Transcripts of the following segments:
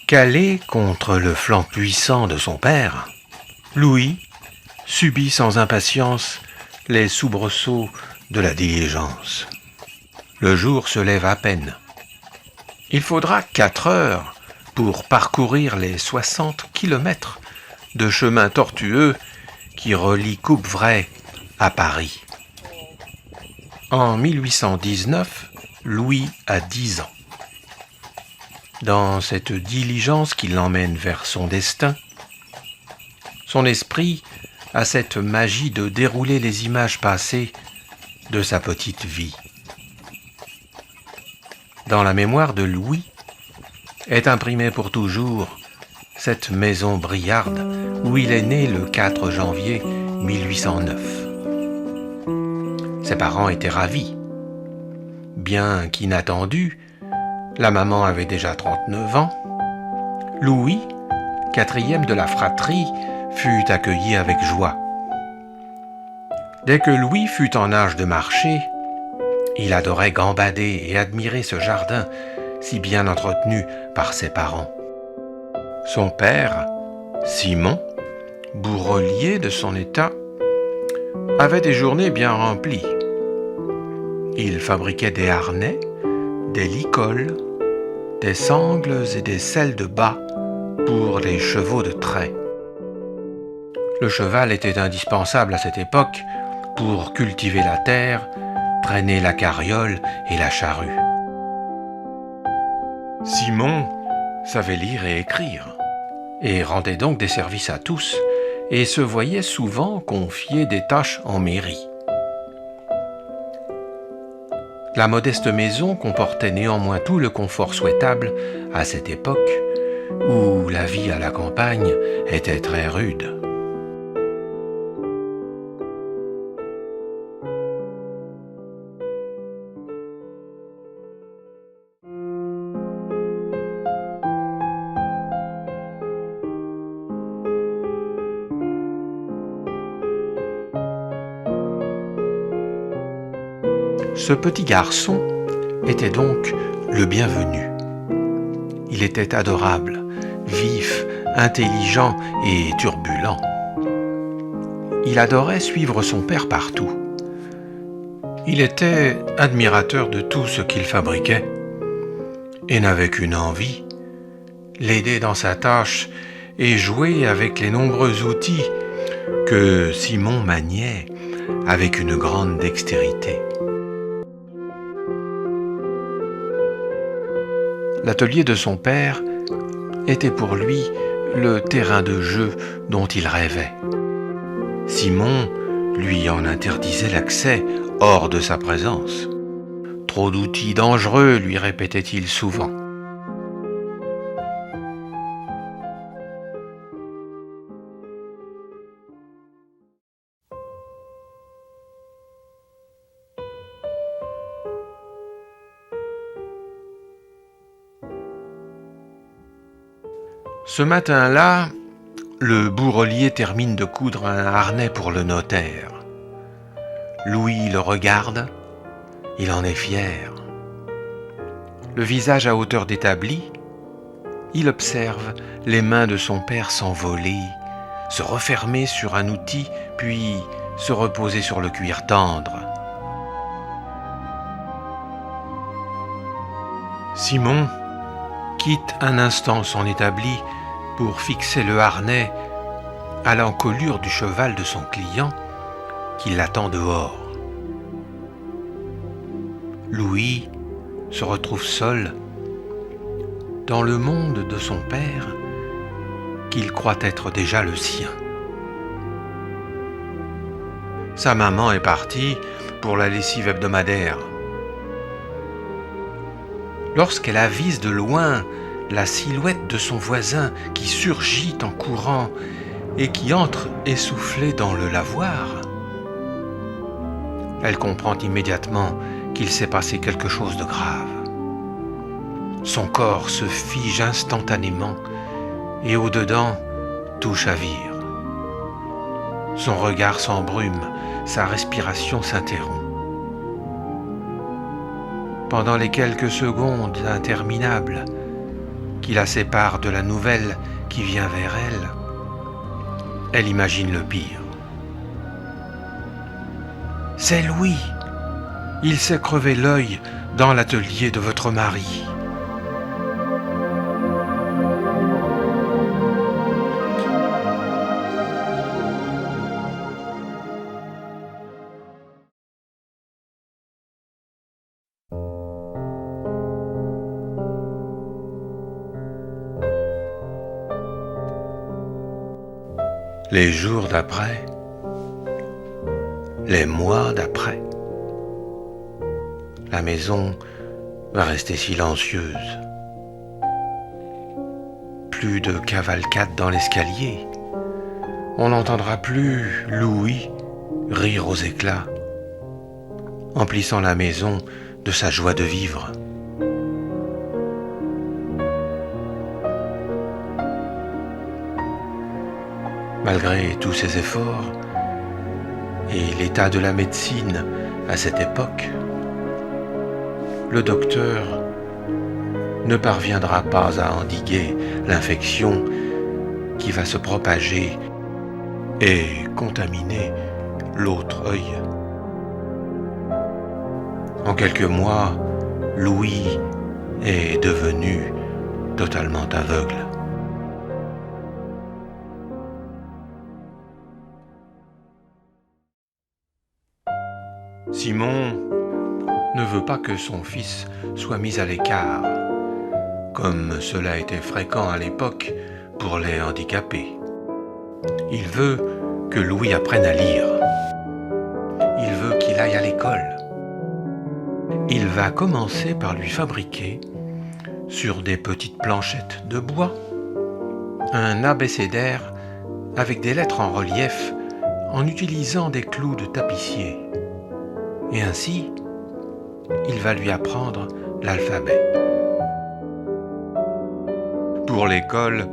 Calé contre le flanc puissant de son père, Louis subit sans impatience les soubresauts de la diligence. Le jour se lève à peine. Il faudra 4 heures pour parcourir les 60 kilomètres de chemin tortueux qui relie Coupvray à Paris. En 1819, Louis a 10 ans. Dans cette diligence qui l'emmène vers son destin, son esprit a cette magie de dérouler les images passées de sa petite vie. Dans la mémoire de Louis est imprimée pour toujours cette maison briarde où il est né le 4 janvier 1809. Ses parents étaient ravis. Bien qu'inattendu, la maman avait déjà 39 ans. Louis, 4e de la fratrie, fut accueilli avec joie. Dès que Louis fut en âge de marcher, il adorait gambader et admirer ce jardin si bien entretenu par ses parents. Son père, Simon, bourrelier de son état, avait des journées bien remplies. Il fabriquait des harnais, des licoles, des sangles et des selles de bas pour les chevaux de trait. Le cheval était indispensable à cette époque pour cultiver la terre, traîner la carriole et la charrue. Simon savait lire et écrire, et rendait donc des services à tous, et se voyait souvent confier des tâches en mairie. La modeste maison comportait néanmoins tout le confort souhaitable à cette époque où la vie à la campagne était très rude. Ce petit garçon était donc le bienvenu. Il était adorable, vif, intelligent et turbulent. Il adorait suivre son père partout. Il était admirateur de tout ce qu'il fabriquait et n'avait qu'une envie, l'aider dans sa tâche et jouer avec les nombreux outils que Simon maniait avec une grande dextérité. L'atelier de son père était pour lui le terrain de jeu dont il rêvait. Simon lui en interdisait l'accès hors de sa présence. Trop d'outils dangereux, lui répétait-il souvent. Ce matin-là, le bourrelier termine de coudre un harnais pour le notaire. Louis le regarde, il en est fier. Le visage à hauteur d'établi, il observe les mains de son père s'envoler, se refermer sur un outil, puis se reposer sur le cuir tendre. Simon quitte un instant son établi pour fixer le harnais à l'encolure du cheval de son client qui l'attend dehors. Louis se retrouve seul dans le monde de son père qu'il croit être déjà le sien. Sa maman est partie pour la lessive hebdomadaire. Lorsqu'elle avise de loin la silhouette de son voisin qui surgit en courant et qui entre essoufflé dans le lavoir, elle comprend immédiatement qu'il s'est passé quelque chose de grave. Son corps se fige instantanément et au-dedans, tout chavire. Son regard s'embrume, sa respiration s'interrompt. Pendant les quelques secondes interminables qui la sépare de la nouvelle qui vient vers elle, elle imagine le pire. C'est Louis. Il s'est crevé l'œil dans l'atelier de votre mari. Les jours d'après, les mois d'après, la maison va rester silencieuse. Plus de cavalcade dans l'escalier. On n'entendra plus Louis rire aux éclats, emplissant la maison de sa joie de vivre. Malgré tous ses efforts et l'état de la médecine à cette époque, le docteur ne parviendra pas à endiguer l'infection qui va se propager et contaminer l'autre œil. En quelques mois, Louis est devenu totalement aveugle. Simon ne veut pas que son fils soit mis à l'écart, comme cela était fréquent à l'époque pour les handicapés. Il veut que Louis apprenne à lire. Il veut qu'il aille à l'école. Il va commencer par lui fabriquer, sur des petites planchettes de bois, un abécédaire avec des lettres en relief en utilisant des clous de tapissier. Et ainsi, il va lui apprendre l'alphabet. Pour l'école,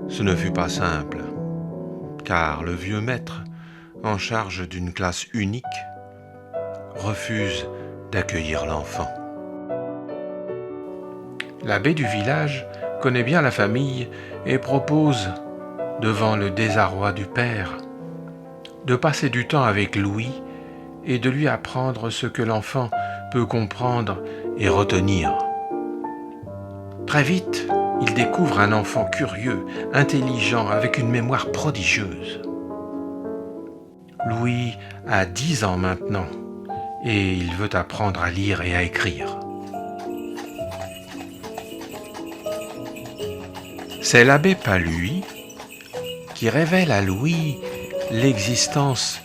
ce ne fut pas simple, car le vieux maître, en charge d'une classe unique, refuse d'accueillir l'enfant. L'abbé du village connaît bien la famille et propose, devant le désarroi du père, de passer du temps avec Louis et de lui apprendre ce que l'enfant peut comprendre et retenir. Très vite, il découvre un enfant curieux, intelligent, avec une mémoire prodigieuse. Louis a 10 ans maintenant et il veut apprendre à lire et à écrire. C'est l'abbé Paluy qui révèle à Louis l'existence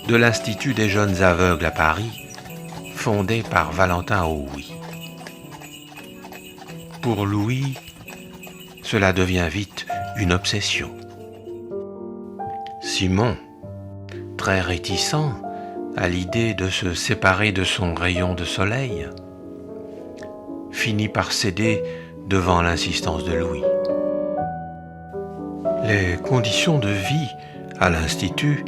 de l'Institut des jeunes aveugles à Paris, fondé par Valentin Hauy. Pour Louis, cela devient vite une obsession. Simon, très réticent à l'idée de se séparer de son rayon de soleil, finit par céder devant l'insistance de Louis. Les conditions de vie à l'Institut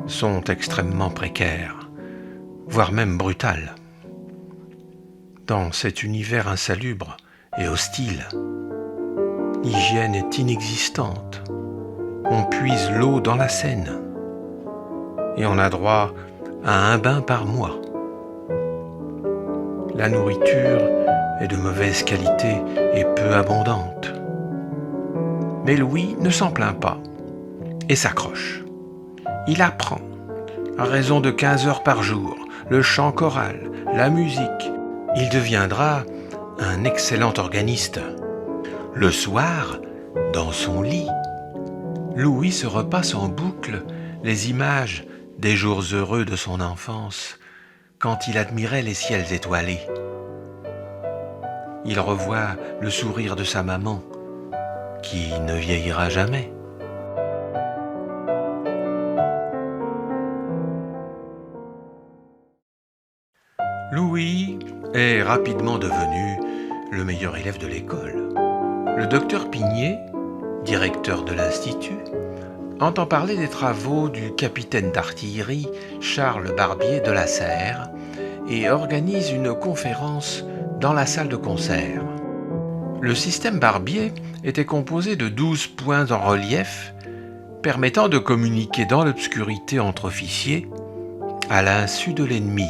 sont extrêmement précaires, voire même brutales. Dans cet univers insalubre et hostile, l'hygiène est inexistante. On puise l'eau dans la Seine et on a droit à un bain par mois. La nourriture est de mauvaise qualité et peu abondante. Mais Louis ne s'en plaint pas et s'accroche. Il apprend, à raison de 15 heures par jour, le chant choral, la musique. Il deviendra un excellent organiste. Le soir, dans son lit, Louis se repasse en boucle les images des jours heureux de son enfance, quand il admirait les ciels étoilés. Il revoit le sourire de sa maman, qui ne vieillira jamais. Louis est rapidement devenu le meilleur élève de l'école. Le docteur Pigné, directeur de l'Institut, entend parler des travaux du capitaine d'artillerie Charles Barbier de la Serre et organise une conférence dans la salle de concert. Le système Barbier était composé de 12 points en relief permettant de communiquer dans l'obscurité entre officiers à l'insu de l'ennemi.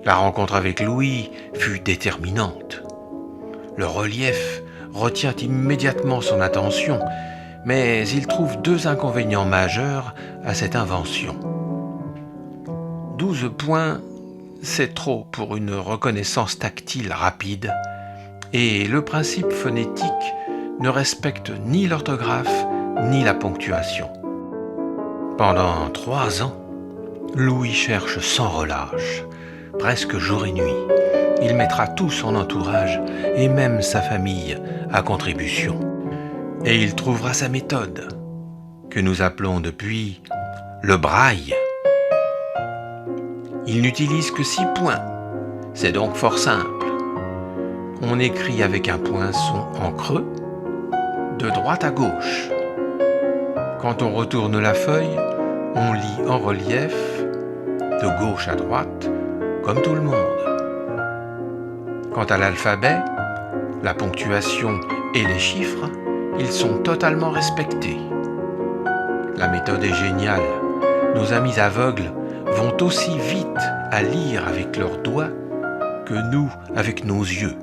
La rencontre avec Louis fut déterminante. Le relief retient immédiatement son attention, mais il trouve 2 inconvénients majeurs à cette invention. 12 points, c'est trop pour une reconnaissance tactile rapide, et le principe phonétique ne respecte ni l'orthographe ni la ponctuation. Pendant 3 ans, Louis cherche sans relâche, presque jour et nuit. Il mettra tout son entourage et même sa famille à contribution. Et il trouvera sa méthode, que nous appelons depuis le braille. Il n'utilise que 6 points, c'est donc fort simple. On écrit avec un poinçon en creux, de droite à gauche. Quand on retourne la feuille, on lit en relief, de gauche à droite, comme tout le monde. Quant à l'alphabet, la ponctuation et les chiffres, ils sont totalement respectés. La méthode est géniale. Nos amis aveugles vont aussi vite à lire avec leurs doigts que nous avec nos yeux.